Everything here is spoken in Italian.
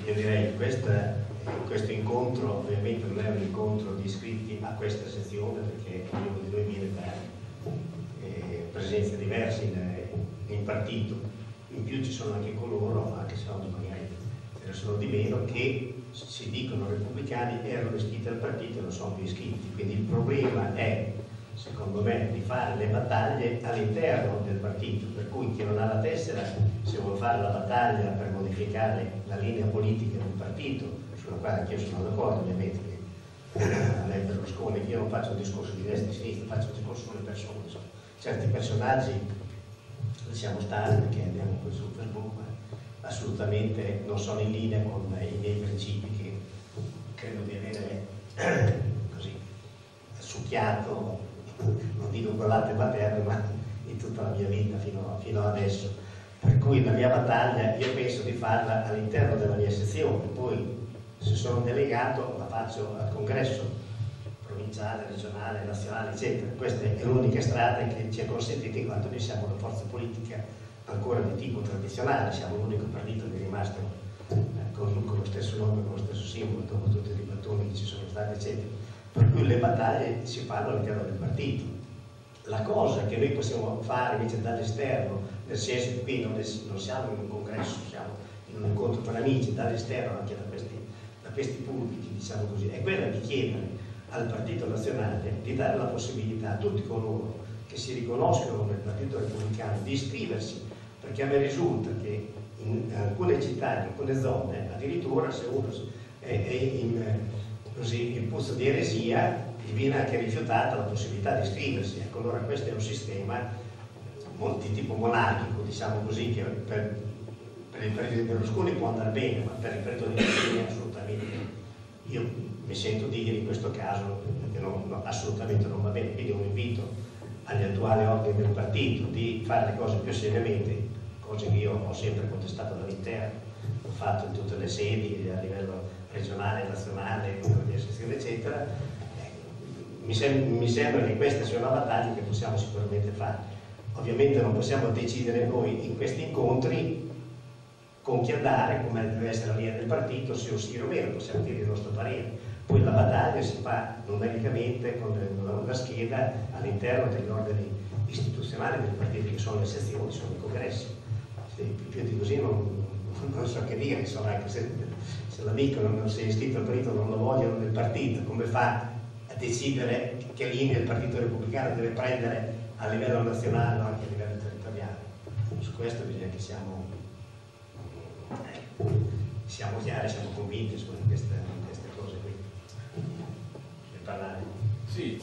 Io direi che questo incontro ovviamente non è un incontro di iscritti a questa sezione, perché ognuno di noi viene da presenze diverse in partito. In più ci sono anche coloro, anche se oggi magari ce ne sono di meno, che si dicono repubblicani, erano iscritti al partito e non sono più iscritti. Quindi il problema è, secondo me, di fare le battaglie all'interno del partito, per cui chi non ha la tessera, se vuole fare la battaglia per modificare la linea politica del partito, sulla quale anch'io sono d'accordo, ovviamente, che a lei Berlusconi, io non faccio un discorso di destra e di sinistra, faccio un discorso sulle persone. Certi personaggi lasciamo stare perché abbiamo questo su Facebook, ma assolutamente non sono in linea con i miei principi, che credo di avere così succhiato, non dico con latte materno, ma in tutta la mia vita fino adesso. Per cui la mia battaglia io penso di farla all'interno della mia sezione, poi se sono delegato la faccio al congresso provinciale, regionale, nazionale, eccetera. Questa è l'unica strada che ci è consentita, in quanto noi siamo una forza politica ancora di tipo tradizionale, siamo l'unico partito che è rimasto con lo stesso nome, con lo stesso simbolo, dopo tutti i ribaltoni che ci sono stati, eccetera. Per cui le battaglie si fanno all'interno del partito. La cosa che noi possiamo fare invece dall'esterno, nel senso che qui non siamo in un congresso, siamo in un incontro tra amici, dall'esterno, anche da questi pulpiti, diciamo così, è quella di chiedere al Partito Nazionale di dare la possibilità a tutti coloro che si riconoscono nel Partito Repubblicano di iscriversi, perché a me risulta che in alcune città, in alcune zone, addirittura se uno è in puzza di eresia, gli viene anche rifiutata la possibilità di iscriversi. Ecco, allora questo è un sistema di tipo monarchico, diciamo così, che per il periodo di Berlusconi può andare bene, ma per il periodo di Berlusconi assolutamente. Io mi sento dire in questo caso che assolutamente non va bene, quindi un invito agli attuali organi del partito di fare le cose più seriamente, cose che io ho sempre contestato dall'interno, ho fatto in tutte le sedi a livello regionale, nazionale, di sezione, eccetera. Mi sembra che questa sia una battaglia che possiamo sicuramente fare. Ovviamente non possiamo decidere noi in questi incontri con chi andare, come deve essere la linea del partito, se o sì o meno, possiamo dire il nostro parere. Poi la battaglia si fa numericamente con una scheda all'interno degli organi istituzionali del partito, che sono le sezioni, sono i congressi. Più di così non so che dire, insomma, anche se l'amico non si è iscritto al partito, non lo vogliono nel partito, come fa a decidere che linea il Partito Repubblicano deve prendere a livello nazionale o anche a livello territoriale? Su questo bisogna che siamo chiari, siamo convinti su queste cose qui. Per parlare. Sì.